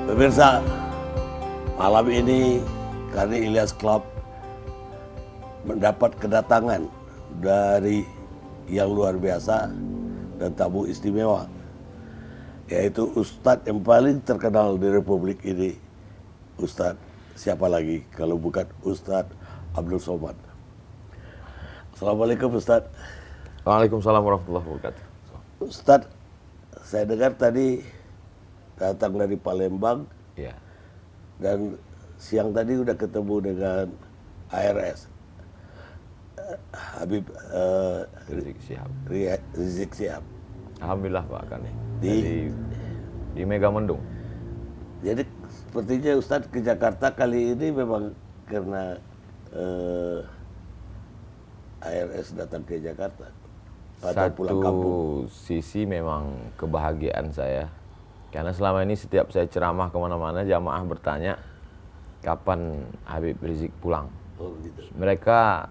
Pemirsa, malam ini kami Ilyas Club mendapat kedatangan dari yang luar biasa dan tamu istimewa, yaitu Ustadz yang paling terkenal di Republik ini. Ustadz siapa lagi kalau bukan Ustadz Abdul Somad. Assalamualaikum Ustadz. Waalaikumsalam warahmatullahi wabarakatuh. Ustadz, saya dengar tadi datang dari Palembang, Ya. dan siang tadi udah ketemu dengan ARS Habib Rizik Syihab. Alhamdulillah Pak Kani. Di Megamendung. Jadi sepertinya Ustadz ke Jakarta kali ini memang karena ARS datang ke Jakarta atau pulang kampung. Satu sisi memang kebahagiaan saya, karena selama ini setiap saya ceramah kemana-mana jamaah bertanya kapan Habib Rizik pulang. Oh, gitu. Mereka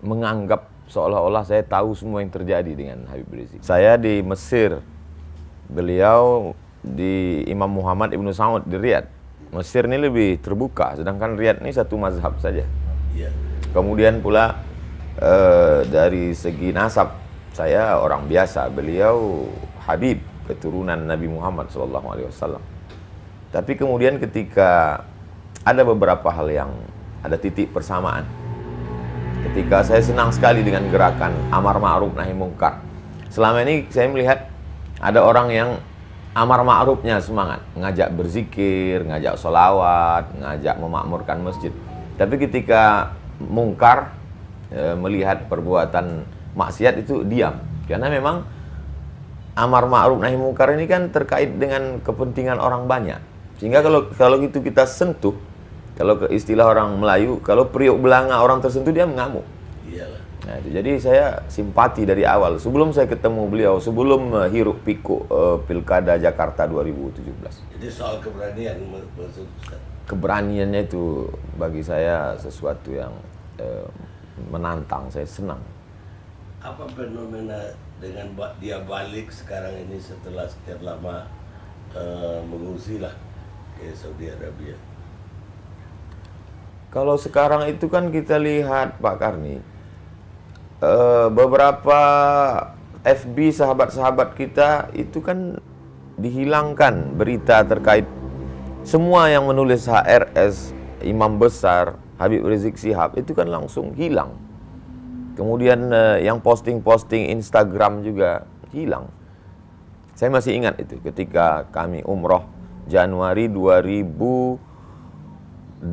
menganggap seolah-olah saya tahu semua yang terjadi dengan Habib Rizik. Saya di Mesir, beliau di Imam Muhammad Ibnu Saud di Riyadh. Mesir ini lebih terbuka, sedangkan Riyadh ini satu mazhab saja. Iya. Kemudian pula dari segi nasab, saya orang biasa, beliau Habib, keturunan Nabi Muhammad SAW. Tapi kemudian ketika ada beberapa hal yang ada titik persamaan. Ketika saya senang sekali dengan gerakan Amar Ma'ruf Nahi Mungkar. Selama ini saya melihat ada orang yang Amar Ma'rufnya semangat, ngajak berzikir, ngajak sholawat, ngajak memakmurkan masjid. Tapi ketika mungkar, melihat perbuatan maksiat itu diam. Karena memang Amar Ma'ruf Nahi Mungkar ini kan terkait dengan kepentingan orang banyak. Sehingga kalau itu kita sentuh, kalau ke istilah orang Melayu, kalau periuk belanga orang tersentuh dia mengamuk. Iyalah. Nah, itu. Jadi saya simpati dari awal. Sebelum saya ketemu beliau, sebelum hiruk pikuk Pilkada Jakarta 2017. Jadi soal keberanian maksud Ustaz. Keberaniannya itu bagi saya sesuatu yang menantang, saya senang. Apa fenomena dengan dia balik sekarang ini setelah sekian lama mengungsi lah ke Saudi Arabia? Kalau sekarang itu kan kita lihat Pak Karni, beberapa FB sahabat-sahabat kita itu kan dihilangkan berita terkait semua yang menulis HRS, Imam Besar, Habib Rizik Syihab itu kan langsung hilang. Kemudian yang posting-posting Instagram juga hilang. Saya masih ingat itu ketika kami umroh Januari 2018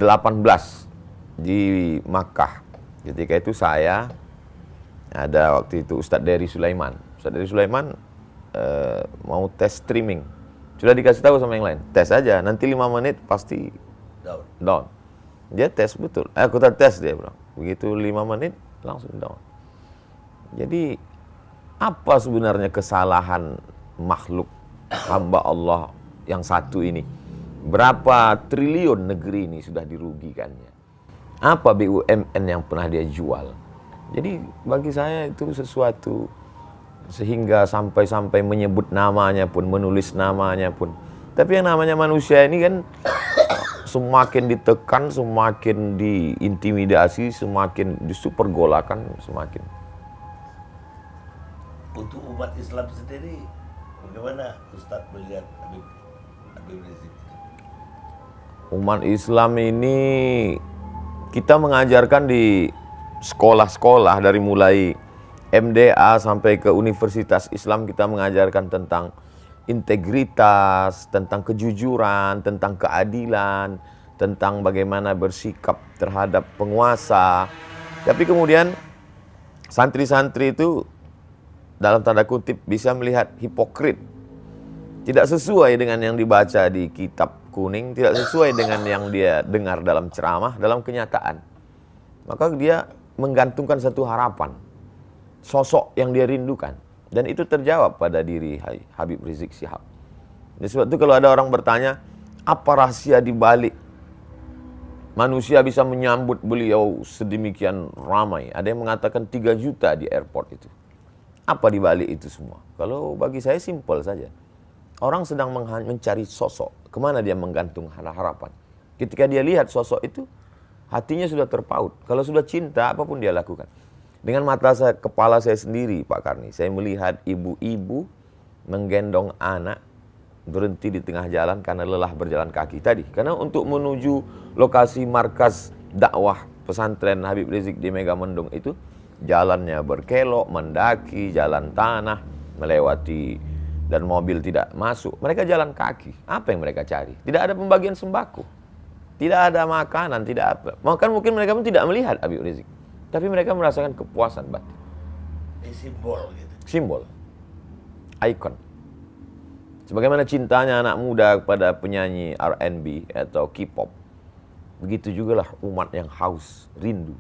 di Makkah. Ketika itu saya ada waktu itu Ustadz Dery Sulaiman. Ustadz Dery Sulaiman mau tes streaming. Sudah dikasih tahu sama yang lain, tes aja, nanti 5 menit pasti down. Dia tes betul. Aku tes dia bilang. Begitu 5 menit langsung down. Jadi apa sebenarnya kesalahan makhluk hamba Allah yang satu ini? Berapa triliun negeri ini sudah dirugikannya? Apa BUMN yang pernah dia jual? Jadi bagi saya itu sesuatu, sehingga sampai menyebut namanya pun, menulis namanya pun. Tapi yang namanya manusia ini kan semakin ditekan, semakin diintimidasi, semakin justru pergolakan semakin. Untuk umat Islam sendiri, bagaimana Ustadz melihat Habib Rizik? Umat Islam ini kita mengajarkan di sekolah-sekolah dari mulai MDA sampai ke Universitas Islam, kita mengajarkan tentang integritas, tentang kejujuran, tentang keadilan, tentang bagaimana bersikap terhadap penguasa. Tapi kemudian santri-santri itu dalam tanda kutip bisa melihat hipokrit. Tidak sesuai dengan yang dibaca di kitab kuning, tidak sesuai dengan yang dia dengar dalam ceramah, dalam kenyataan. Maka dia menggantungkan satu harapan, sosok yang dia rindukan. Dan itu terjawab pada diri Habib Rizik Syihab. Jadi sebab itu kalau ada orang bertanya, apa rahasia di balik manusia bisa menyambut beliau sedemikian ramai? Ada yang mengatakan 3 juta di airport itu. Apa di balik itu semua? Kalau bagi saya simpel saja. orang sedang mencari sosok, kemana dia menggantung harapan. Ketika dia lihat sosok itu, hatinya sudah terpaut. Kalau sudah cinta, apapun dia lakukan. Dengan mata saya, kepala saya sendiri, Pak Karni, saya melihat ibu-ibu menggendong anak berhenti di tengah jalan karena lelah berjalan kaki tadi. Karena untuk menuju lokasi markas dakwah pesantren Habib Rizik di Megamendung itu, jalannya berkelok, mendaki, jalan tanah, melewati dan mobil tidak masuk. Mereka jalan kaki. Apa yang mereka cari? Tidak ada pembagian sembako. Tidak ada makanan, tidak apa. Maka mungkin mereka pun tidak melihat Habib Rizik. Tapi mereka merasakan kepuasan batin. Simbol gitu. Simbol. Ikon. Sebagaimana cintanya anak muda kepada penyanyi R&B atau K-pop. Begitu juga lah umat yang haus, rindu.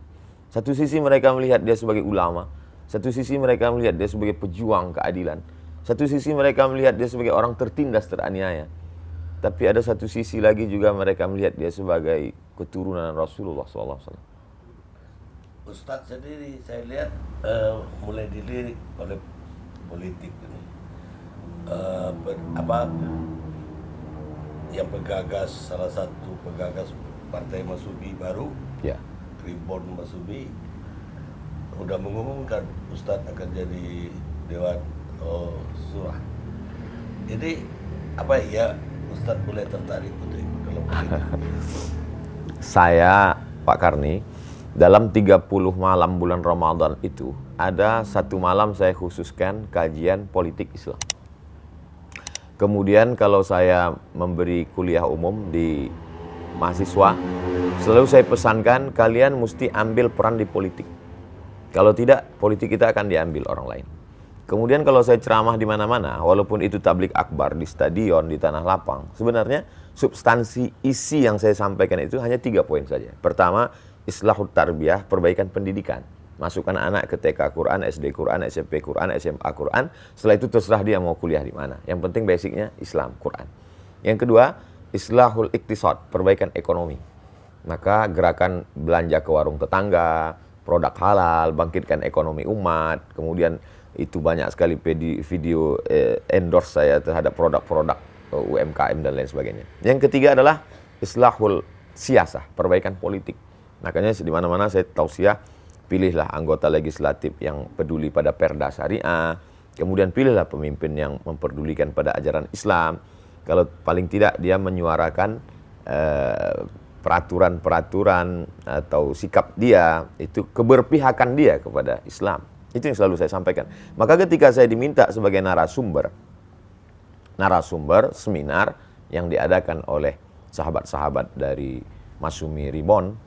Satu sisi mereka melihat dia sebagai ulama. Satu sisi mereka melihat dia sebagai pejuang keadilan. Satu sisi mereka melihat dia sebagai orang tertindas, teraniaya. Tapi ada satu sisi lagi juga mereka melihat dia sebagai keturunan Rasulullah SAW. Ustadz sendiri saya lihat mulai dilirik oleh politik ini. Yang penggagas, salah satu penggagas Partai Masubi baru, Ya. Ribon Masubi, udah mengumumkan Ustadz akan jadi Dewan Surah. Jadi apa ya Ustadz mulai tertarik untuk ikut dalam politik? Saya, Pak Karni, dalam 30 malam bulan Ramadan itu, ada satu malam saya khususkan kajian politik Islam. Kemudian kalau saya memberi kuliah umum di mahasiswa, selalu saya pesankan kalian mesti ambil peran di politik. Kalau tidak, politik kita akan diambil orang lain. Kemudian kalau saya ceramah di mana-mana, walaupun itu tablik akbar, di stadion, di tanah lapang, sebenarnya substansi isi yang saya sampaikan itu hanya 3 poin saja. Pertama, Islahut tarbiyah, perbaikan pendidikan. Masukkan anak ke TK Quran, SD Quran, SMP Quran, SMA Quran. Setelah itu terserah dia mau kuliah di mana. Yang penting basicnya Islam, Quran. Yang kedua, Islahul iktisad, perbaikan ekonomi. Maka gerakan belanja ke warung tetangga, produk halal, bangkitkan ekonomi umat. Kemudian itu banyak sekali video endorse saya terhadap produk-produk UMKM dan lain sebagainya. Yang ketiga adalah Islahul siyasah, perbaikan politik. Makanya di mana-mana saya tausiah, pilihlah anggota legislatif yang peduli pada perda syariah, kemudian pilihlah pemimpin yang memperdulikan pada ajaran Islam. Kalau paling tidak dia menyuarakan peraturan-peraturan atau sikap dia, itu keberpihakan dia kepada Islam. Itu yang selalu saya sampaikan. Maka ketika saya diminta sebagai narasumber seminar yang diadakan oleh sahabat-sahabat dari Masumi Ribon,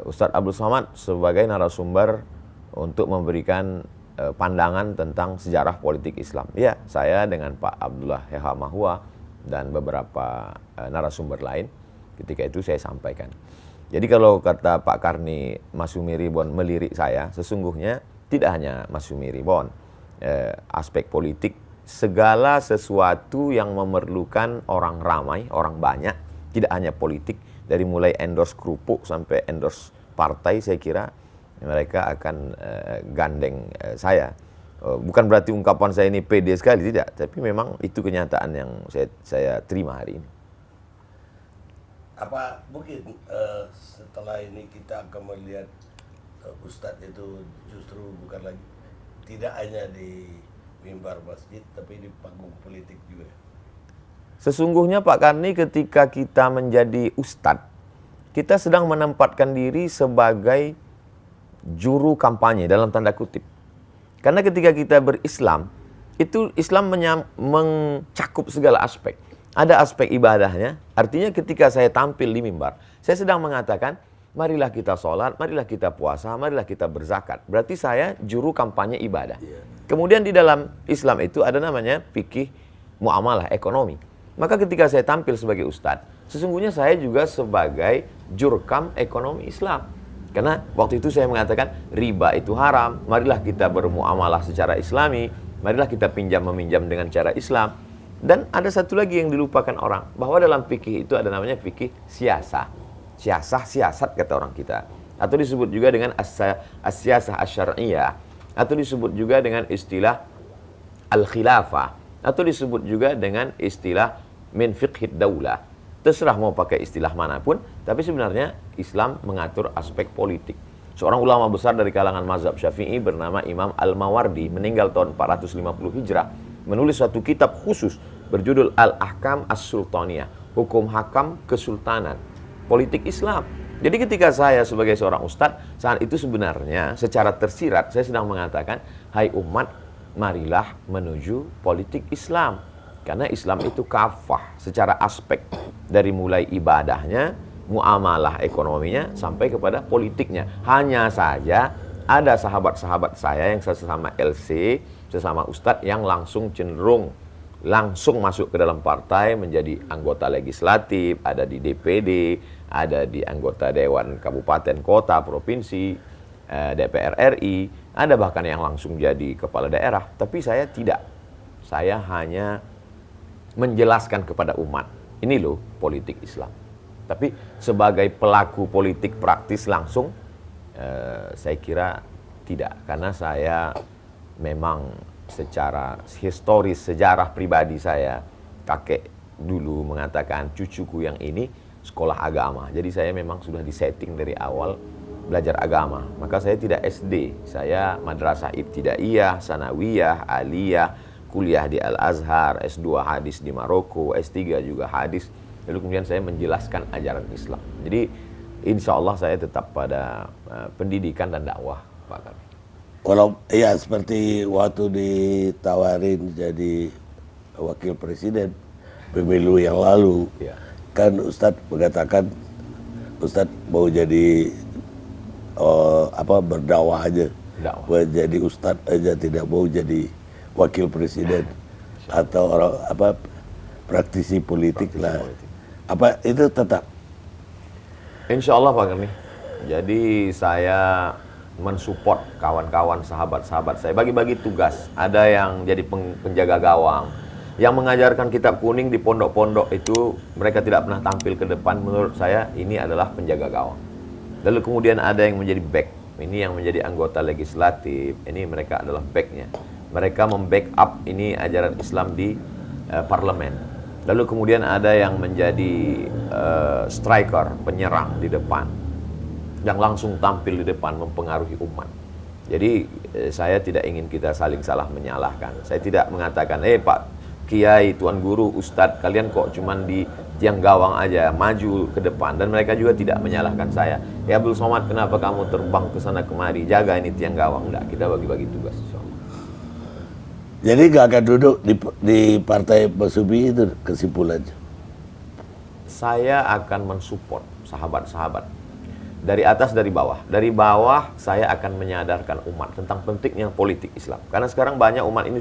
Ustadz Abdul Somad sebagai narasumber untuk memberikan pandangan tentang sejarah politik Islam. Ya, saya dengan Pak Abdullah Heha Mahua dan beberapa narasumber lain ketika itu saya sampaikan. Jadi kalau kata Pak Karni Masumi Ribon melirik saya, sesungguhnya tidak hanya Masumi Ribon, aspek politik, segala sesuatu yang memerlukan orang ramai, orang banyak, tidak hanya politik, dari mulai endorse kerupuk sampai endorse partai, saya kira mereka akan gandeng saya. Bukan berarti ungkapan saya ini pede sekali, tidak. Tapi memang itu kenyataan yang saya terima hari ini. Apa mungkin setelah ini kita akan melihat Ustadz itu justru bukan lagi, tidak hanya di mimbar masjid, tapi di panggung politik juga? Sesungguhnya Pak Karni, ketika kita menjadi ustadz, kita sedang menempatkan diri sebagai juru kampanye dalam tanda kutip. Karena ketika kita berislam, itu Islam mencakup segala aspek. Ada aspek ibadahnya, artinya ketika saya tampil di mimbar, saya sedang mengatakan, marilah kita sholat, marilah kita puasa, marilah kita berzakat. Berarti saya juru kampanye ibadah. Kemudian di dalam Islam itu ada namanya fikih muamalah, ekonomi. Maka ketika saya tampil sebagai ustadz, sesungguhnya saya juga sebagai jurkam ekonomi Islam. Karena waktu itu saya mengatakan riba itu haram, marilah kita bermuamalah secara islami, marilah kita pinjam-meminjam dengan cara Islam. Dan ada satu lagi yang dilupakan orang, bahwa dalam fikih itu ada namanya fikih siasah. Siasat kata orang kita. Atau disebut juga dengan as-siyasah asy-syar'iyyah. Atau disebut juga dengan istilah al-khilafah. atau disebut juga dengan istilah min fiqhid daulah. Terserah mau pakai istilah manapun, tapi sebenarnya Islam mengatur aspek politik. Seorang ulama besar dari kalangan mazhab Syafi'i bernama Imam Al-Mawardi, meninggal tahun 450 Hijrah, menulis suatu kitab khusus berjudul Al-Ahkam As-Sultaniyah, hukum hakam kesultanan, politik Islam. Jadi ketika saya sebagai seorang ustadz, saat itu sebenarnya secara tersirat saya sedang mengatakan, hai umat, marilah menuju politik Islam. Karena Islam itu kafah secara aspek, dari mulai ibadahnya, muamalah ekonominya, sampai kepada politiknya. Hanya saja ada sahabat-sahabat saya yang sesama LC, sesama ustadz yang langsung cenderung langsung masuk ke dalam partai, menjadi anggota legislatif, ada di DPD, ada di anggota Dewan Kabupaten, Kota, Provinsi, DPR RI, ada bahkan yang langsung jadi kepala daerah. Tapi saya tidak. Saya hanya menjelaskan kepada umat, ini loh politik Islam. Tapi sebagai pelaku politik praktis langsung, saya kira tidak. Karena saya memang secara historis, sejarah pribadi saya, kakek dulu mengatakan cucuku yang ini sekolah agama. Jadi saya memang sudah disetting dari awal belajar agama. Maka saya tidak SD, saya madrasah ibtidaiyah, sanawiyah, aliyah, kuliah di Al-Azhar, S2 hadis di Maroko, S3 juga hadis. Lalu kemudian saya menjelaskan ajaran Islam. Jadi insya Allah saya tetap pada pendidikan dan dakwah, Pak Kami. Kalau ya seperti waktu ditawarin jadi wakil presiden pemilu yang lalu, Ya. kan Ustadz mengatakan Ustadz mau jadi berdakwah aja, Dakwah. mau jadi Ustadz aja, tidak mau jadi wakil presiden atau orang praktisi politik lah. politik. Apa itu tetap? Insya Allah Pak Kami. Jadi saya mensupport kawan-kawan, sahabat-sahabat saya, bagi-bagi tugas. Ada yang jadi penjaga gawang, yang mengajarkan kitab kuning di pondok-pondok itu mereka tidak pernah tampil ke depan. Menurut saya ini adalah penjaga gawang. Lalu kemudian ada yang menjadi back, ini yang menjadi anggota legislatif, ini mereka adalah backnya. Mereka membackup ini ajaran Islam di parlemen. Lalu kemudian ada yang menjadi striker, penyerang di depan, yang langsung tampil di depan mempengaruhi umat. Jadi saya tidak ingin kita saling salah menyalahkan. Saya tidak mengatakan, Pak Kiai, Tuan Guru, Ustadz, kalian kok cuman di tiang gawang aja, maju ke depan. Dan mereka juga tidak menyalahkan saya. Ya Abdul Somad, kenapa kamu terbang ke sana kemari, jaga ini tiang gawang. Enggak, kita bagi-bagi tugas. Jadi gak akan duduk di partai Pak Subi itu kesimpulannya? Saya akan mensupport sahabat-sahabat. Dari atas, dari bawah. Dari bawah saya akan menyadarkan umat tentang pentingnya politik Islam. Karena sekarang banyak umat ini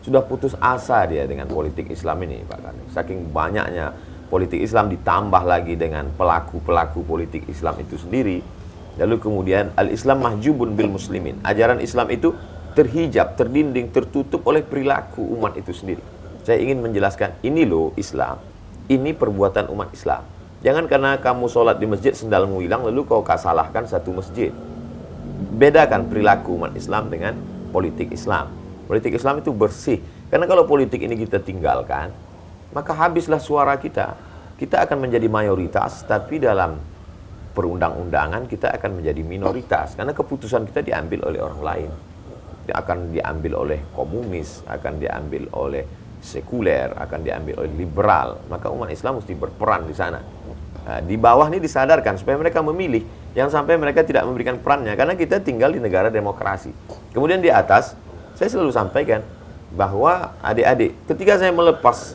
sudah putus asa dia dengan politik Islam ini, Pak Kani. Saking banyaknya politik Islam ditambah lagi dengan pelaku-pelaku politik Islam itu sendiri. Lalu kemudian al-Islam mahjubun bil muslimin. Ajaran Islam itu terhijab, terdinding, tertutup oleh perilaku umat itu sendiri. Saya ingin menjelaskan, ini loh Islam, ini perbuatan umat Islam. Jangan karena kamu sholat di masjid sendalmu hilang lalu kau salahkan satu masjid. Bedakan perilaku umat Islam dengan politik Islam. Politik Islam itu bersih. Karena kalau politik ini kita tinggalkan, maka habislah suara kita. Kita akan menjadi mayoritas, tapi dalam perundang-undangan kita akan menjadi minoritas. Karena keputusan kita diambil oleh orang lain. Akan diambil oleh komunis, akan diambil oleh sekuler, akan diambil oleh liberal. Maka umat Islam mesti berperan di sana. Nah, di bawah ini disadarkan supaya mereka memilih, yang sampai mereka tidak memberikan perannya, karena kita tinggal di negara demokrasi. Kemudian di atas, saya selalu sampaikan bahwa adik-adik, ketika saya melepas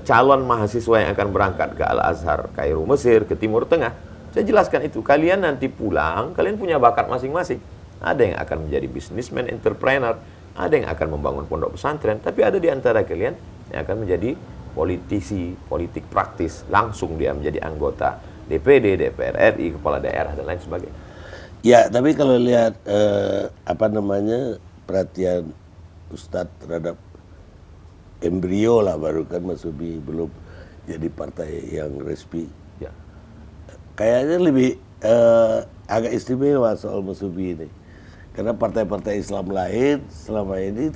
calon mahasiswa yang akan berangkat ke Al-Azhar, Kairo, Mesir, ke Timur Tengah, saya jelaskan itu. Kalian nanti pulang, kalian punya bakat masing-masing. Ada yang akan menjadi businessman, entrepreneur, ada yang akan membangun pondok pesantren, tapi ada di antara kalian yang akan menjadi politisi, politik praktis, langsung dia menjadi anggota DPD, DPR RI, kepala daerah, dan lain sebagainya. Ya, tapi kalau lihat perhatian Ustadz terhadap embrio lah, baru kan Mas Subi belum jadi partai yang resmi. Ya. Kayaknya lebih agak istimewa soal Mas Subi ini. Karena partai-partai Islam lain selama ini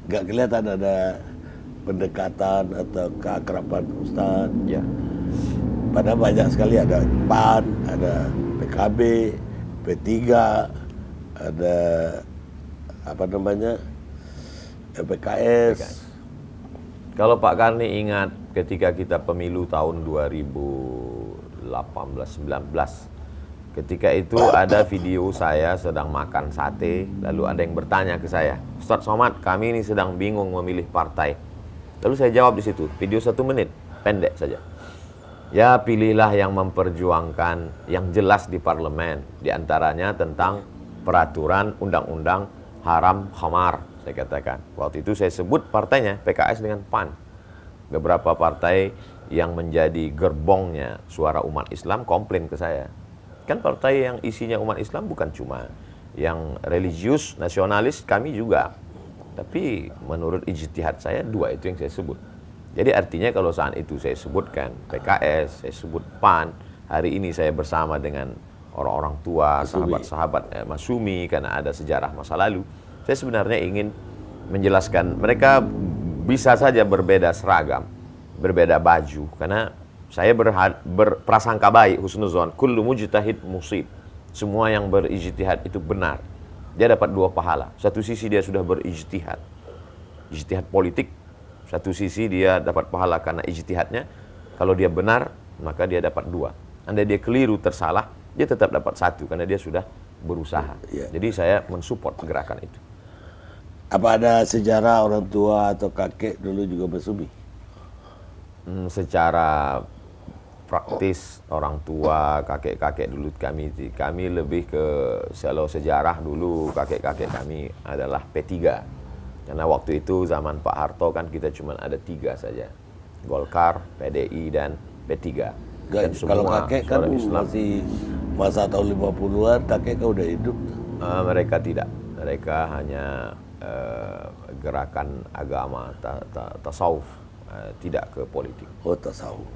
nggak kelihatan ada pendekatan atau keakraban Ustadz. Ya. Padahal banyak sekali, ada PAN, ada PKB, P3, ada apa namanya, PKS. Kalau Pak Karni ingat ketika kita pemilu tahun 2018-19, ketika itu ada video saya sedang makan sate, lalu ada yang bertanya ke saya, Ustadz Somad, kami ini sedang bingung memilih partai. Lalu saya jawab di situ, video 1 menit, pendek saja. Ya, pilihlah yang memperjuangkan yang jelas di parlemen, diantaranya tentang peraturan undang-undang haram khamar, saya katakan. Waktu itu saya sebut partainya PKS dengan PAN. Beberapa partai yang menjadi gerbongnya suara umat Islam komplain ke saya. Kan partai yang isinya umat Islam bukan cuma yang religius, nasionalis, kami juga. Tapi menurut ijtihad saya, 2 itu yang saya sebut. Jadi artinya kalau saat itu saya sebutkan PKS, saya sebut PAN, hari ini saya bersama dengan orang-orang tua, sahabat-sahabat Masumi, karena ada sejarah masa lalu. Saya sebenarnya ingin menjelaskan, mereka bisa saja berbeda seragam, berbeda baju, karena saya berprasangka baik, husnuzon, kullu mujtahid musib. Semua yang berijtihad itu benar. Dia dapat 2 pahala. Satu sisi dia sudah berijtihad, ijtihad politik. Satu sisi dia dapat pahala karena ijtihadnya. Kalau dia benar, maka dia dapat 2. Andai dia keliru, tersalah, dia tetap dapat 1 karena dia sudah berusaha. Jadi saya mensupport gerakan itu. Apa ada sejarah orang tua atau kakek dulu juga bersumi? Secara praktis orang tua, kakek-kakek dulu kami lebih ke kalau sejarah dulu kakek-kakek kami adalah P3. Karena waktu itu zaman Pak Harto kan kita cuma ada 3 saja. Golkar, PDI dan P3. Dan kalau kakek kan masih masa tahun 50-an, kakek kan udah hidup. Mereka tidak. Mereka hanya gerakan agama, tasawuf, tidak ke politik. Oh, tasawuf.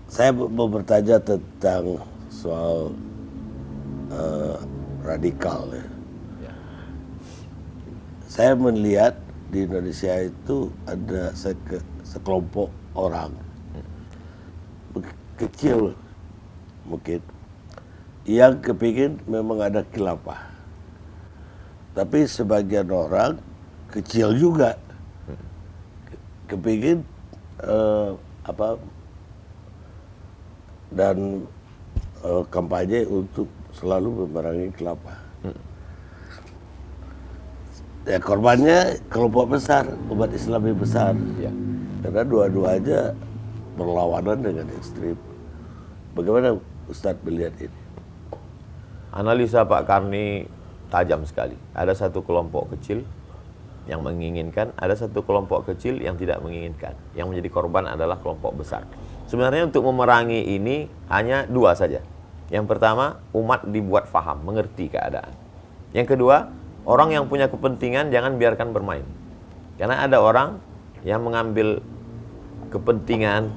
Saya mau bertanya tentang soal radikal ya. Saya melihat di Indonesia itu ada sekelompok orang kecil mungkin yang kepingin memang ada khilafah, tapi sebagian orang kecil juga kepingin dan kampanye untuk selalu memerangi khilafah. Ya korbannya kelompok besar, umat Islam yang besar. Ya. Karena dua-duanya berlawanan dengan ekstrim. Bagaimana Ustadz melihat ini? Analisa Pak Karni tajam sekali. Ada satu kelompok kecil yang menginginkan, ada satu kelompok kecil yang tidak menginginkan. Yang menjadi korban adalah kelompok besar. Sebenarnya untuk memerangi ini hanya 2 saja. Yang pertama, umat dibuat faham, mengerti keadaan. Yang kedua, orang yang punya kepentingan jangan biarkan bermain. Karena ada orang yang mengambil kepentingan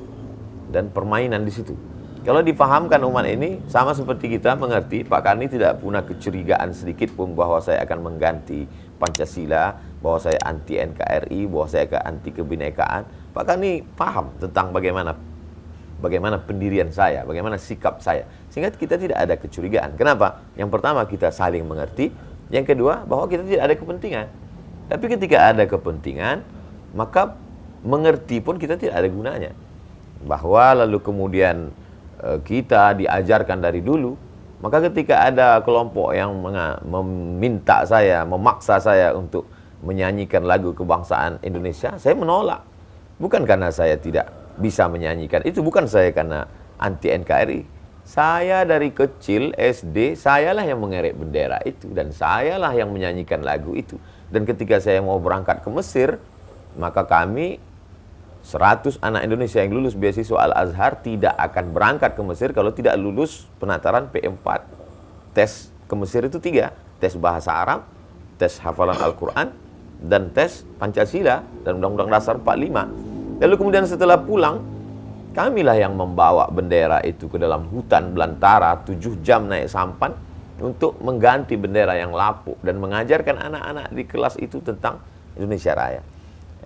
dan permainan di situ. Kalau dipahamkan umat ini, sama seperti kita mengerti, Pak Karni tidak punya kecurigaan sedikit pun bahwa saya akan mengganti Pancasila, bahwa saya anti NKRI, bahwa saya anti kebinekaan. Pak Karni paham tentang bagaimana pendirian saya, bagaimana sikap saya. Sehingga kita tidak ada kecurigaan. Kenapa? Yang pertama, kita saling mengerti. Yang kedua, bahwa kita tidak ada kepentingan. Tapi ketika ada kepentingan, maka mengerti pun kita tidak ada gunanya. Bahwa lalu kemudian kita diajarkan dari dulu, maka ketika ada kelompok yang meminta saya, memaksa saya untuk menyanyikan lagu kebangsaan Indonesia, saya menolak. Bukan karena saya tidak bisa menyanyikan, itu bukan saya karena anti NKRI. Saya dari kecil SD, sayalah yang mengerek bendera itu, dan sayalah yang menyanyikan lagu itu. Dan ketika saya mau berangkat ke Mesir, maka kami 100 anak Indonesia yang lulus beasiswa Al-Azhar tidak akan berangkat ke Mesir kalau tidak lulus penataran P4. Tes ke Mesir itu 3, tes bahasa Arab, tes hafalan Al-Quran, dan tes Pancasila dan Undang-Undang Dasar 45. Lalu kemudian setelah pulang, kamilah yang membawa bendera itu ke dalam hutan belantara 7 jam naik sampan untuk mengganti bendera yang lapuk dan mengajarkan anak-anak di kelas itu tentang Indonesia Raya.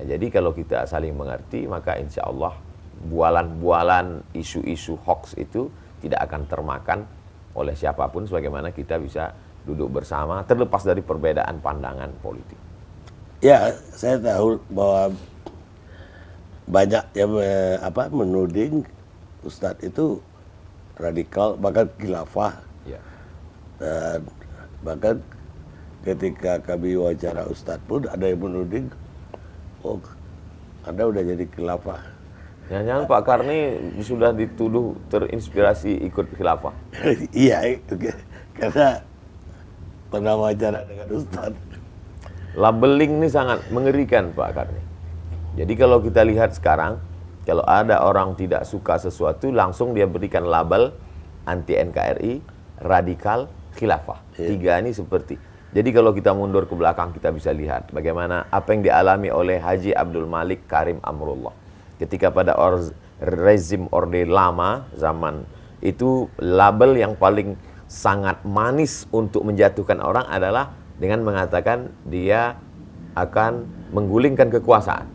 Ya, jadi kalau kita saling mengerti, maka insya Allah bualan-bualan isu-isu hoax itu tidak akan termakan oleh siapapun, sebagaimana kita bisa duduk bersama terlepas dari perbedaan pandangan politik. Ya, saya tahu bahwa banyak yang menuding Ustadz itu radikal, bahkan khilafah. Ya. Dan bahkan ketika kami wawancara Ustadz pun ada yang menuding, oh Anda udah jadi khilafah. Jangan-jangan Pak Karni sudah dituduh terinspirasi ikut khilafah. Iya, karena pernah wawancara dengan Ustadz. Labeling ini sangat mengerikan Pak Karni. Jadi kalau kita lihat sekarang, kalau ada orang tidak suka sesuatu, langsung dia berikan label anti NKRI, radikal, khilafah. Tiga ini seperti. Jadi kalau kita mundur ke belakang, kita bisa lihat bagaimana apa yang dialami oleh Haji Abdul Malik Karim Amrullah. Ketika pada rezim Orde Lama, zaman itu label yang paling sangat manis untuk menjatuhkan orang adalah dengan mengatakan dia akan menggulingkan kekuasaan,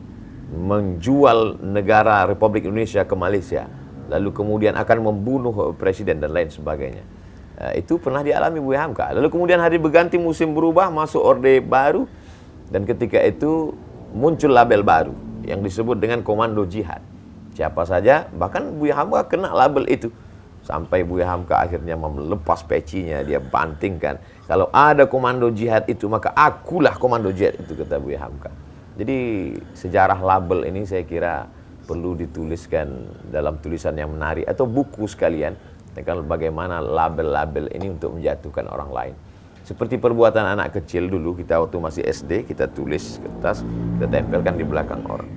menjual negara Republik Indonesia ke Malaysia, lalu kemudian akan membunuh presiden dan lain sebagainya. Itu pernah dialami Buya Hamka. Lalu kemudian hari berganti, musim berubah, masuk Orde Baru, dan ketika itu muncul label baru yang disebut dengan komando jihad. Siapa saja, bahkan Buya Hamka kena label itu. Sampai Buya Hamka akhirnya melepas pecinya, dia bantingkan. Kalau ada komando jihad itu, maka akulah komando jihad itu, kata Buya Hamka. Jadi sejarah label ini saya kira perlu dituliskan dalam tulisan yang menarik, atau buku sekalian, tentang bagaimana label-label ini untuk menjatuhkan orang lain. Seperti perbuatan anak kecil dulu, kita waktu masih SD, kita tulis kertas, kita tempelkan di belakang orang.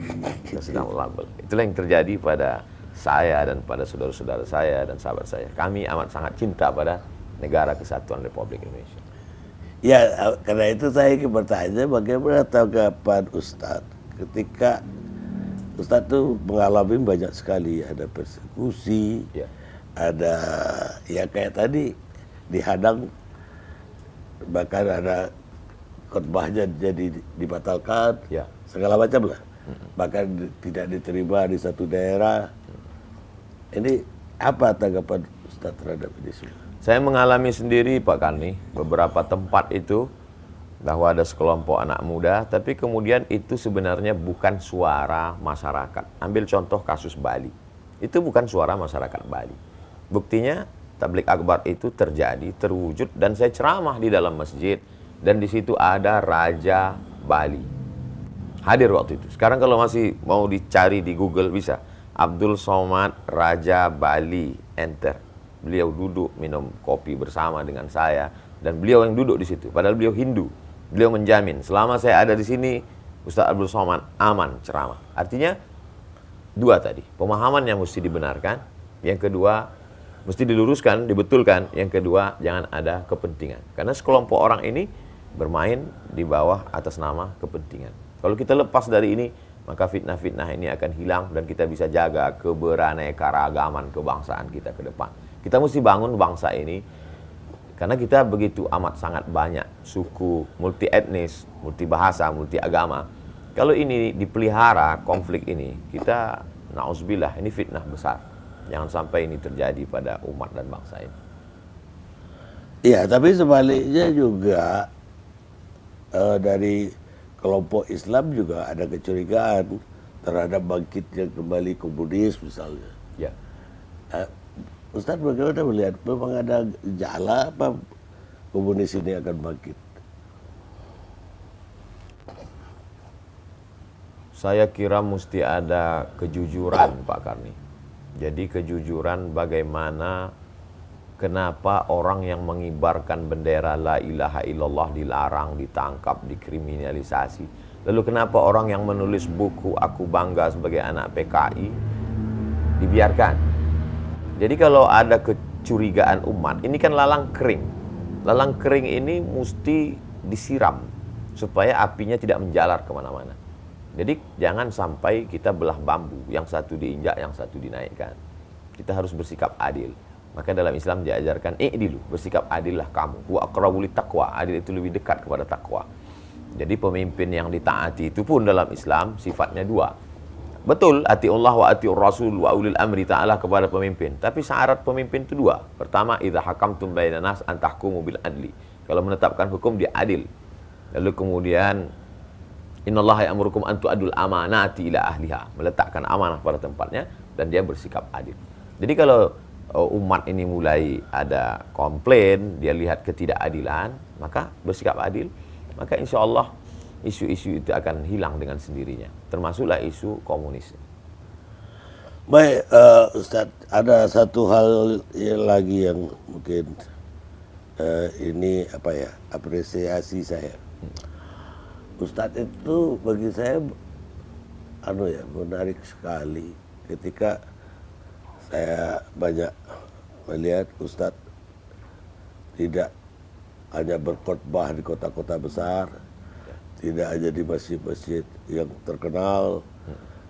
Kita sedang label. Itulah yang terjadi pada saya dan pada saudara-saudara saya dan sahabat saya. Kami amat sangat cinta pada negara kesatuan Republik Indonesia. Ya, karena itu saya ingin bertanya bagaimana tanggapan Ustadz ketika Ustadz itu mengalami banyak sekali, ada persekusi, ya, ada ya kayak tadi dihadang, bahkan ada khotbahnya jadi dibatalkan, ya, segala macam lah, bahkan tidak diterima di satu daerah. Ini apa tanggapan Ustadz terhadap ini semua? Saya mengalami sendiri Pak Karni, beberapa tempat itu bahwa ada sekelompok anak muda, tapi kemudian itu sebenarnya bukan suara masyarakat. Ambil contoh kasus Bali, itu bukan suara masyarakat Bali. Buktinya tablik akbar itu terjadi, terwujud, dan saya ceramah di dalam masjid, dan di situ ada Raja Bali hadir waktu itu. Sekarang kalau masih mau dicari di Google bisa, Abdul Somad Raja Bali, enter. Beliau duduk minum kopi bersama dengan saya, dan beliau yang duduk di situ. Padahal beliau Hindu. Beliau menjamin selama saya ada di sini, Ustaz Abdul Somad aman ceramah. Artinya dua tadi, pemahaman yang mesti dibenarkan, yang kedua mesti diluruskan, dibetulkan, yang kedua jangan ada kepentingan. Karena sekelompok orang ini bermain di bawah atas nama kepentingan. Kalau kita lepas dari ini, maka fitnah-fitnah ini akan hilang dan kita bisa jaga keberaneka-ragaman kebangsaan kita ke depan. Kita mesti bangun bangsa ini karena kita begitu amat sangat banyak suku, multi etnis, multi bahasa, multi agama. Kalau ini dipelihara konflik ini, kita na'udzubillah, ini fitnah besar. Jangan sampai ini terjadi pada umat dan bangsa ini. Iya, tapi sebaliknya juga dari kelompok Islam juga ada kecurigaan terhadap bangkitnya kembali komunis misalnya. Ya. Ustaz bagaimana melihat, memang ada gejala apa komunis ini akan bangkit? Saya kira mesti ada kejujuran Pak Karni. Jadi kejujuran bagaimana, kenapa orang yang mengibarkan bendera la ilaha illallah dilarang, ditangkap, dikriminalisasi. Lalu kenapa orang yang menulis buku Aku Bangga sebagai anak PKI dibiarkan? Jadi kalau ada kecurigaan umat, ini kan lalang kering. Lalang kering ini mesti disiram supaya apinya tidak menjalar kemana-mana. Jadi jangan sampai kita belah bambu, yang satu diinjak, yang satu dinaikkan. Kita harus bersikap adil. Maka dalam Islam diajarkan, i'dilu, bersikap adillah kamu. Wa aqrabu lit taqwa, adil itu lebih dekat kepada takwa. Jadi pemimpin yang ditaati itu pun dalam Islam sifatnya dua. Betul, atiullah wa atiur rasul wa ulil amri ta'ala kepada pemimpin. Tapi syarat pemimpin itu dua. Pertama, idza hakamtum bainan nas an tahkumu bil adli. Kalau menetapkan hukum dia adil. Lalu kemudian innallaha ya'murukum an tu'adul amanati ila ahliha. Meletakkan amanah pada tempatnya dan dia bersikap adil. Jadi kalau umat ini mulai ada komplain, dia lihat ketidakadilan, maka bersikap adil, maka insya Allah isu-isu itu akan hilang dengan sendirinya, termasuklah isu komunis. Baik, Ustadz, ada satu hal lagi yang mungkin ini apa ya, apresiasi saya. Ustadz itu bagi saya menarik sekali ketika saya banyak melihat Ustadz tidak hanya berkhotbah di kota-kota besar, tidak hanya di masjid-masjid yang terkenal,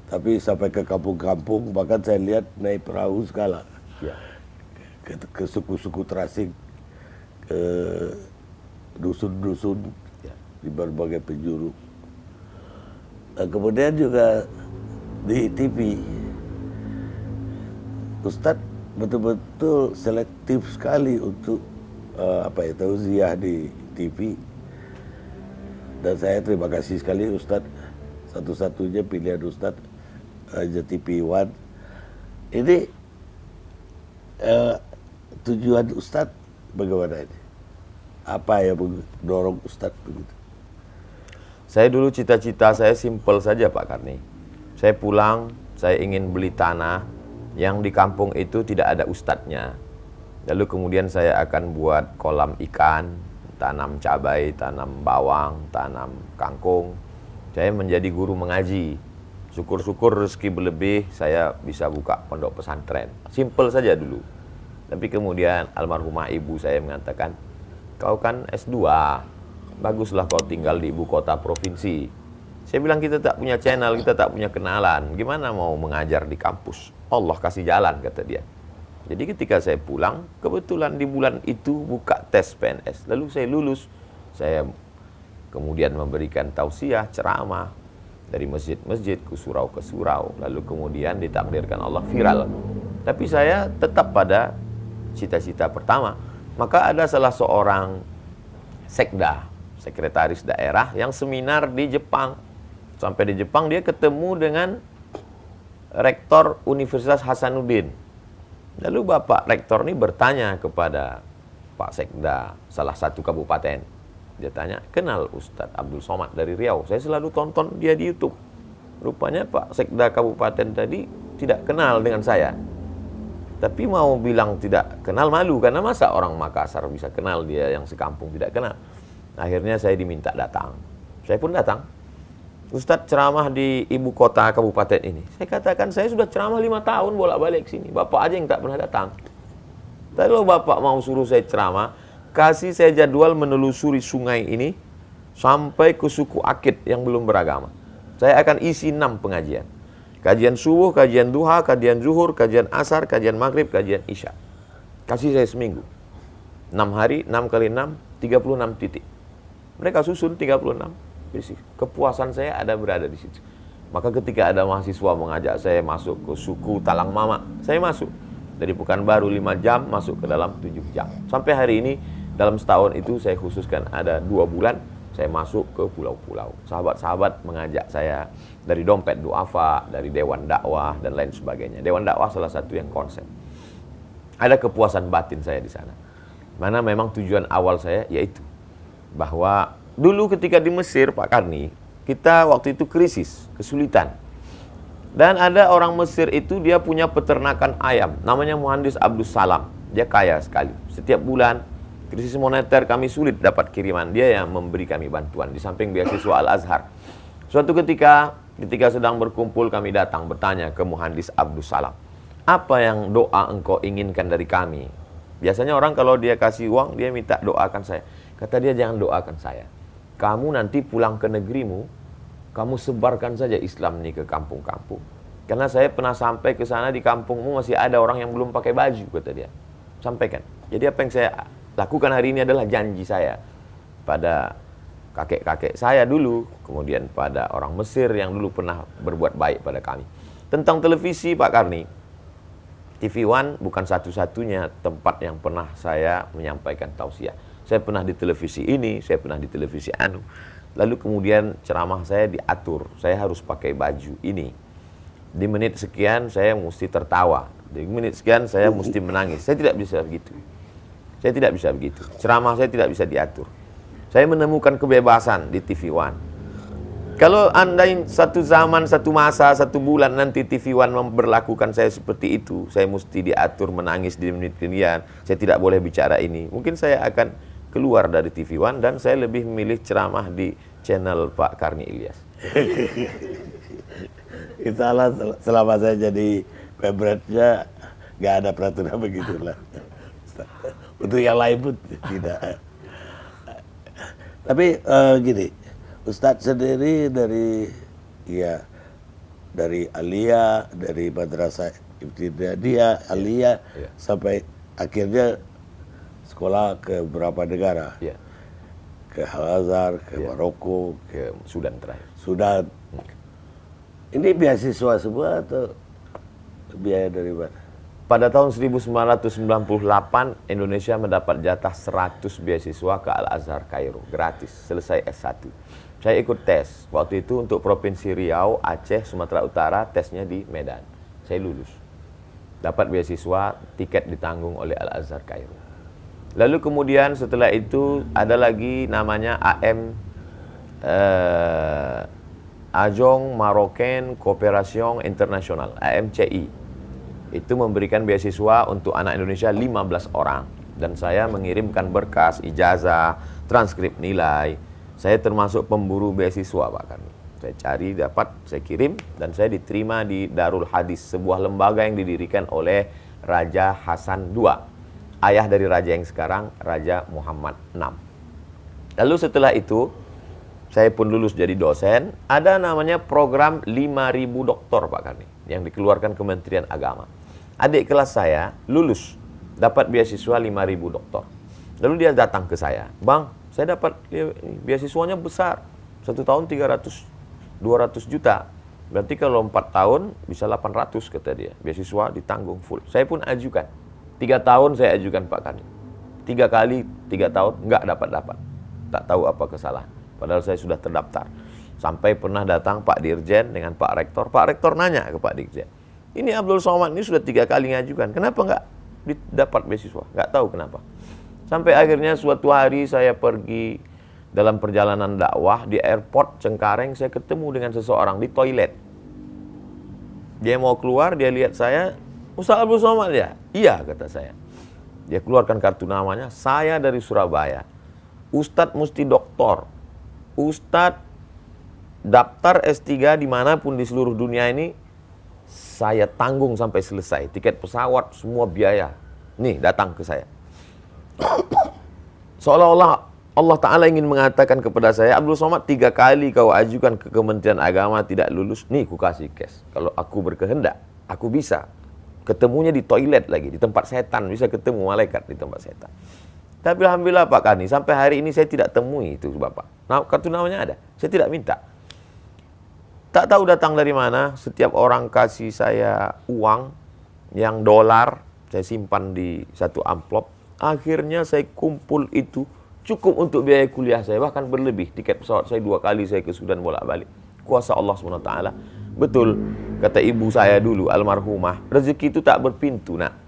tapi sampai ke kampung-kampung, bahkan saya lihat naik perahu segala, Ya. ke suku-suku terasing, ke dusun-dusun Ya. di berbagai penjuru. Nah, kemudian juga di TV, Ustadz betul-betul selektif sekali untuk tausiah di TV. Dan saya terima kasih sekali Ustadz, satu-satunya pilihan Ustadz Raja TV One. Ini tujuan Ustadz bagaimana ini? Apa yang mendorong Ustadz begitu? Saya dulu cita-cita saya simpel saja Pak Karni. Saya pulang, saya ingin beli tanah yang di kampung itu tidak ada ustadznya. Lalu kemudian saya akan buat kolam ikan, tanam cabai, tanam bawang, tanam kangkung. Saya menjadi guru mengaji. Syukur-syukur rezeki berlebih, saya bisa buka pondok pesantren. Simpel saja dulu. Tapi kemudian almarhumah ibu saya mengatakan, kau kan S2, baguslah kau tinggal di ibu kota provinsi. Saya bilang kita tak punya channel, kita tak punya kenalan. Gimana mau mengajar di kampus? Allah kasih jalan, kata dia. Jadi ketika saya pulang, kebetulan di bulan itu buka tes PNS. Lalu saya lulus. Saya kemudian memberikan tausiah, ceramah dari masjid-masjid ke surau. Lalu kemudian ditakdirkan Allah viral. Tapi saya tetap pada cita-cita pertama. Maka ada salah seorang sekda, sekretaris daerah yang seminar di Jepang. Sampai di Jepang dia ketemu dengan rektor Universitas Hasanuddin. Lalu Bapak Rektor ini bertanya kepada Pak Sekda salah satu kabupaten. Dia tanya, kenal Ustadz Abdul Somad dari Riau? Saya selalu tonton dia di YouTube. Rupanya Pak Sekda kabupaten tadi tidak kenal dengan saya. Tapi mau bilang tidak kenal malu, karena masa orang Makassar bisa kenal dia yang sekampung tidak kenal. Akhirnya saya diminta datang. Saya pun datang. Ustadz ceramah di ibu kota kabupaten ini. Saya katakan saya sudah ceramah 5 tahun bolak-balik sini. Bapak aja yang tak pernah datang. Tapi kalau Bapak mau suruh saya ceramah, kasih saya jadwal menelusuri sungai ini sampai ke suku Akit yang belum beragama. Saya akan isi 6 pengajian. Kajian subuh, kajian duha, kajian zuhur, kajian asar, kajian maghrib, kajian isya. Kasih saya seminggu. 6 hari, 6 kali 6, 36 titik. Mereka susun 36. Kepuasan saya ada berada di situ. Maka ketika ada mahasiswa mengajak saya masuk ke suku Talang Mama, saya masuk. Dari Pekanbaru 5 jam, masuk ke dalam 7 jam. Sampai hari ini, dalam setahun itu saya khususkan ada 2 bulan, saya masuk ke pulau-pulau. Sahabat-sahabat mengajak saya dari Dompet Duafa, dari Dewan Dakwah, dan lain sebagainya. Dewan Dakwah salah satu yang konsep. Ada kepuasan batin saya di sana. Mana memang tujuan awal saya, yaitu bahwa dulu ketika di Mesir, Pak Karni, kita waktu itu krisis, kesulitan. Dan ada orang Mesir itu dia punya peternakan ayam, namanya Muhandis Abdus Salam. Dia kaya sekali. Setiap bulan, krisis moneter kami sulit dapat kiriman. Dia yang memberi kami bantuan, di samping beasiswa Al-Azhar. Suatu ketika sedang berkumpul kami datang bertanya ke Muhandis Abdus Salam. Apa yang doa engkau inginkan dari kami? Biasanya orang kalau dia kasih uang, dia minta doakan saya. Kata dia, jangan doakan saya. Kamu nanti pulang ke negerimu, kamu sebarkan saja Islam ini ke kampung-kampung. Karena saya pernah sampai ke sana, di kampungmu masih ada orang yang belum pakai baju, kata dia. Sampaikan. Jadi apa yang saya lakukan hari ini adalah janji saya pada kakek-kakek saya dulu, kemudian pada orang Mesir yang dulu pernah berbuat baik pada kami. Tentang televisi, Pak Karni, TV One bukan satu-satunya tempat yang pernah saya menyampaikan tausiah. Saya pernah di televisi ini, saya pernah di televisi anu. Lalu kemudian ceramah saya diatur, saya harus pakai baju ini. Di menit sekian saya mesti tertawa, di menit sekian saya mesti menangis. Saya tidak bisa begitu. Saya tidak bisa begitu. Ceramah saya tidak bisa diatur. Saya menemukan kebebasan di TV One. Kalau andai satu zaman, satu masa, satu bulan nanti TV One memperlakukan saya seperti itu, saya mesti diatur menangis di menit kemudian, saya tidak boleh bicara ini. Mungkin saya akan keluar dari TV One dan saya lebih memilih ceramah di channel Pak Karni Ilyas. Insya selama saya jadi pemberatnya nggak ada peraturan begitulah. Untuk yang lain pun tidak. Tapi gini, Ustadz sendiri dari Aliyah, dari Madrasah Ibtidaiyah, Aliyah, sampai akhirnya sekolah ke beberapa negara. Ya. Ke Al-Azhar, ke Maroko, ke Sudan terakhir. Sudan. Ini beasiswa semua atau biaya dari mana? Pada tahun 1998, Indonesia mendapat jatah 100 beasiswa ke Al-Azhar Kairo, gratis, selesai S1. Saya ikut tes, waktu itu untuk Provinsi Riau, Aceh, Sumatera Utara, tesnya di Medan. Saya lulus. Dapat beasiswa, tiket ditanggung oleh Al-Azhar Kairo. Lalu kemudian setelah itu ada lagi namanya Agence Marocaine Coopération Internationale, AMCI. Itu memberikan beasiswa untuk anak Indonesia 15 orang. Dan saya mengirimkan berkas, ijazah, transkrip nilai. Saya termasuk pemburu beasiswa, Pak Karni. Saya cari, dapat, saya kirim, dan saya diterima di Darul Hadis, sebuah lembaga yang didirikan oleh Raja Hasan II. Ayah dari raja yang sekarang, Raja Muhammad VI. Lalu setelah itu, saya pun lulus jadi dosen. Ada namanya program 5.000 doktor, Pak Karni, yang dikeluarkan Kementerian Agama. Adik kelas saya lulus, dapat beasiswa 5.000 doktor. Lalu dia datang ke saya, "Bang, saya dapat beasiswanya besar. 1 tahun 200 juta. Berarti kalau 4 tahun bisa 800," kata dia. Beasiswa ditanggung full. Saya pun ajukan. 3 tahun saya ajukan, Pak Karni. 3 kali 3 tahun nggak dapat. Tak tahu apa kesalahan. Padahal saya sudah terdaftar. Sampai pernah datang Pak Dirjen dengan Pak Rektor. Pak Rektor nanya ke Pak Dirjen, "Ini Abdul Somad ini sudah 3 kali ngajukan. Kenapa nggak dapat beasiswa?" Nggak tahu kenapa. Sampai akhirnya suatu hari saya pergi dalam perjalanan dakwah di airport Cengkareng, saya ketemu dengan seseorang di toilet. Dia mau keluar, dia lihat saya, "Ustaz Abdul Somad ya?" "Iya," kata saya. Dia keluarkan kartu namanya, "Saya dari Surabaya. Ustadz mesti doktor. Ustadz daftar S3 dimanapun di seluruh dunia ini, saya tanggung sampai selesai. Tiket pesawat, semua biaya. Nih, datang ke saya." Seolah-olah Allah Ta'ala ingin mengatakan kepada saya, "Abdul Somad, 3 kali kau ajukan ke Kementerian Agama tidak lulus. Nih, ku kasih cash. Kalau aku berkehendak, aku bisa." Ketemunya di toilet lagi, di tempat setan. Bisa ketemu malaikat di tempat setan. Tapi alhamdulillah Pak Karni, sampai hari ini saya tidak temui itu Bapak. Nah, kartu namanya ada. Saya tidak minta. Tak tahu datang dari mana, setiap orang kasih saya uang yang dolar, saya simpan di satu amplop. Akhirnya saya kumpul itu, cukup untuk biaya kuliah saya, bahkan berlebih. Tiket pesawat saya 2 kali saya ke Sudan bolak-balik. Kuasa Allah SWT. Betul, kata ibu saya dulu, almarhumah, rezeki itu tak berpintu, nak.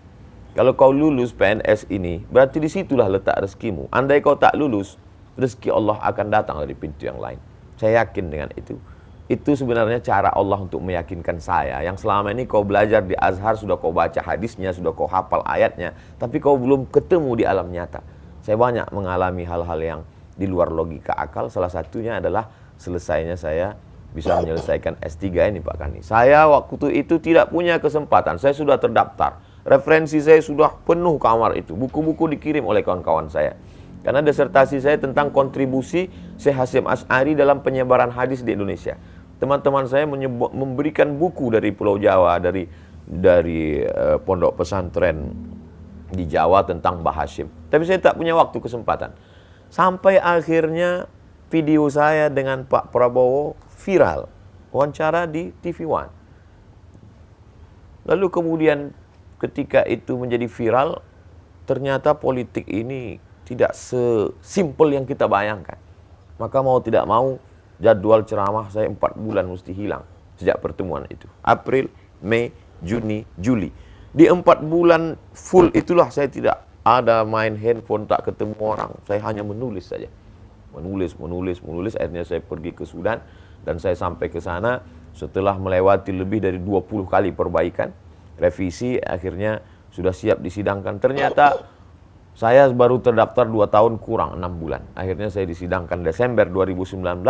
Kalau kau lulus PNS ini, berarti disitulah letak rezekimu. Andai kau tak lulus, rezeki Allah akan datang dari pintu yang lain. Saya yakin dengan itu. Itu sebenarnya cara Allah untuk meyakinkan saya. Yang selama ini kau belajar di Azhar, sudah kau baca hadisnya, sudah kau hafal ayatnya, tapi kau belum ketemu di alam nyata. Saya banyak mengalami hal-hal yang di luar logika akal. Salah satunya adalah selesainya saya bisa menyelesaikan S3 ini, Pak Karni. Saya waktu itu tidak punya kesempatan. Saya sudah terdaftar. Referensi saya sudah penuh kamar itu. Buku-buku dikirim oleh kawan-kawan saya. Karena disertasi saya tentang kontribusi Syekh Hasyim Asy'ari dalam penyebaran hadis di Indonesia. Teman-teman saya memberikan buku dari Pulau Jawa, dari pondok pesantren di Jawa tentang Mbah Hasyim. Tapi saya tak punya waktu kesempatan. Sampai akhirnya video saya dengan Pak Prabowo viral, wawancara di TV One. Lalu kemudian ketika itu menjadi viral, ternyata politik ini tidak sesimpel yang kita bayangkan. Maka mau tidak mau, jadwal ceramah saya 4 bulan mesti hilang sejak pertemuan itu. April, Mei, Juni, Juli. Di 4 bulan full itulah saya tidak ada main handphone, tak ketemu orang. Saya hanya menulis saja. Menulis. Akhirnya saya pergi ke Sudan dan saya sampai ke sana setelah melewati lebih dari 20 kali perbaikan, revisi, akhirnya sudah siap disidangkan. Ternyata saya baru terdaftar 2 tahun kurang 6 bulan. Akhirnya saya disidangkan Desember 2019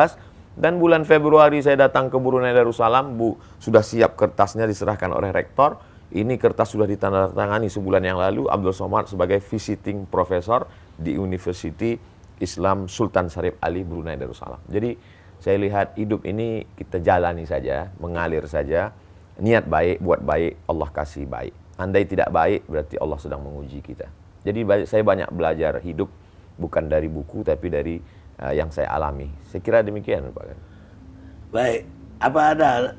dan bulan Februari saya datang ke Brunei Darussalam. Sudah siap kertasnya diserahkan oleh rektor. Ini kertas sudah ditandatangani sebulan yang lalu. Abdul Somad sebagai visiting professor di University Islam Sultan Syarif Ali Brunei Darussalam. Jadi saya lihat hidup ini kita jalani saja, mengalir saja. Niat baik, buat baik, Allah kasih baik. Andai tidak baik, berarti Allah sedang menguji kita. Jadi saya banyak belajar hidup, bukan dari buku, tapi dari yang saya alami. Saya kira demikian, Pak. Baik, apa ada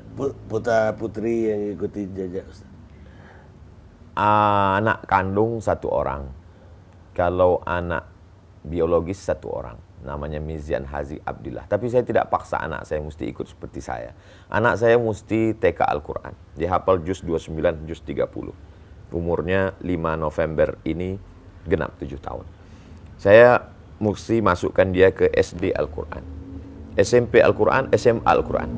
putra-putri yang ikuti jejak Ustaz? Anak kandung 1 orang. Kalau anak biologis 1 orang. Namanya Mizian Hazi Abdillah. Tapi saya tidak paksa anak saya mesti ikut seperti saya. Anak saya mesti TK Al-Quran. Dia hafal juz 29, juz 30. Umurnya 5 November ini genap 7 tahun. Saya mesti masukkan dia ke SD Al-Quran, SMP Al-Quran, SMA Al-Quran.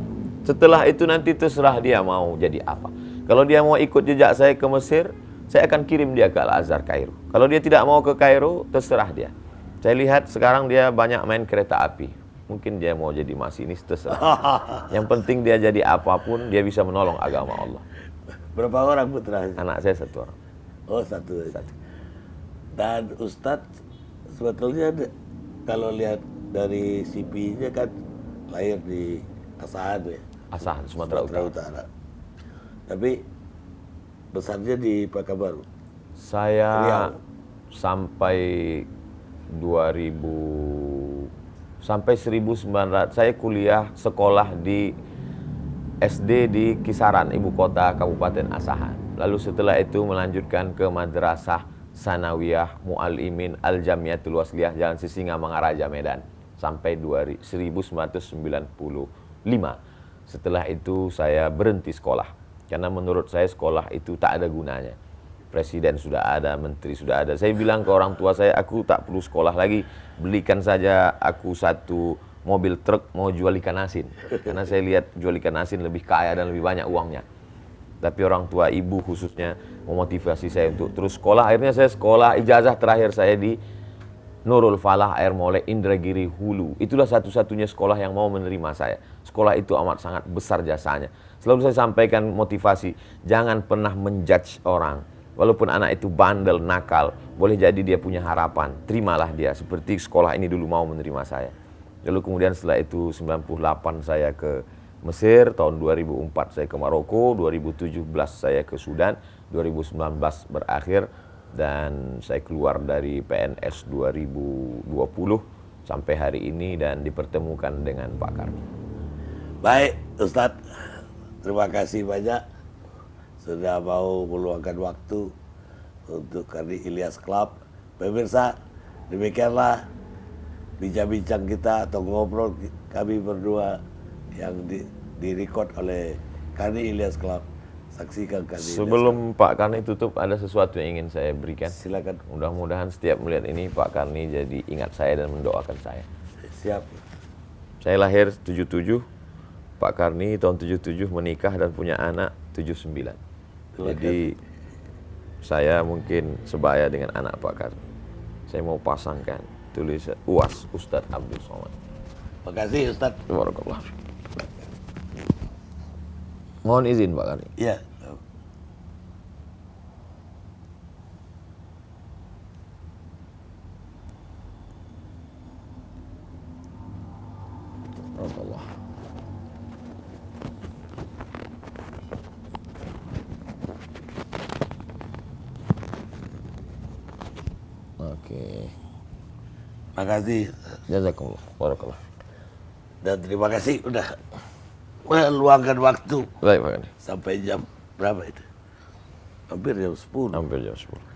Setelah itu nanti terserah dia mau jadi apa. Kalau dia mau ikut jejak saya ke Mesir, saya akan kirim dia ke Al-Azhar Kairo. Kalau dia tidak mau ke Kairo, terserah dia. Saya lihat sekarang dia banyak main kereta api. Mungkin dia mau jadi masinis, terserah. Yang penting dia jadi apapun, dia bisa menolong agama Allah. Berapa orang putra? Anak saya 1 orang. Oh, 1. Dan Ustadz sebetulnya kalau lihat dari CV-nya kan lahir di Asahan ya. Asahan, Sumatera Utara. Tapi besarnya di Pekanbaru. Saya Riau. sampai 1900 saya kuliah sekolah di SD di Kisaran, ibu kota Kabupaten Asahan. Lalu setelah itu melanjutkan ke Madrasah Sanawiyah Mu'allimin Al-Jamiatul Wasliyah Jalan Sisingamangaraja Medan sampai 1995. Setelah itu saya berhenti sekolah karena menurut saya sekolah itu tak ada gunanya. Presiden sudah ada, menteri sudah ada. Saya bilang ke orang tua saya, aku tak perlu sekolah lagi, belikan saja aku 1 mobil truk mau jual ikan asin. Karena saya lihat jual ikan asin lebih kaya dan lebih banyak uangnya. Tapi orang tua, ibu khususnya, memotivasi saya untuk terus sekolah. Akhirnya saya sekolah, ijazah terakhir saya di Nurul Falah Air Molek Indragiri Hulu. Itulah satu-satunya sekolah yang mau menerima saya. Sekolah itu amat sangat besar jasanya. Selalu saya sampaikan motivasi, jangan pernah menjudge orang. Walaupun anak itu bandel, nakal, boleh jadi dia punya harapan. Terimalah dia, seperti sekolah ini dulu mau menerima saya. Lalu kemudian setelah itu 98 saya ke Mesir, tahun 2004 saya ke Maroko, 2017 saya ke Sudan, 2019 berakhir, dan saya keluar dari PNS 2020 sampai hari ini dan dipertemukan dengan Pak Karni. Baik, Ustadz, terima kasih banyak sudah mau meluangkan waktu untuk Karni Ilyas Club. Pemirsa, demikianlah bincang-bincang kita atau ngobrol kami berdua yang direkod oleh Karni Ilyas Club. Saksikan Karni. Sebelum Pak Karni tutup, ada sesuatu yang ingin saya berikan. Silakan. Mudah-mudahan setiap melihat ini Pak Karni jadi ingat saya dan mendoakan saya. Siap. Saya lahir 77, Pak Karni tahun 77 menikah dan punya anak 79. Jadi saya mungkin sebaya dengan anak Pak Karni. Saya mau pasangkan tulisan UAS Ustadz Abdul Somad. Terima kasih Ustadz. Barakallah. Mohon izin Pak Karni. Iya. Barakallah. Oke. Terima kasih. Jazakumullah. Barakallah. Dan terima kasih udah meluangkan waktu Baik Pak Kadi. sampai jam berapa itu? Hampir jam 10. Hampir jam 10.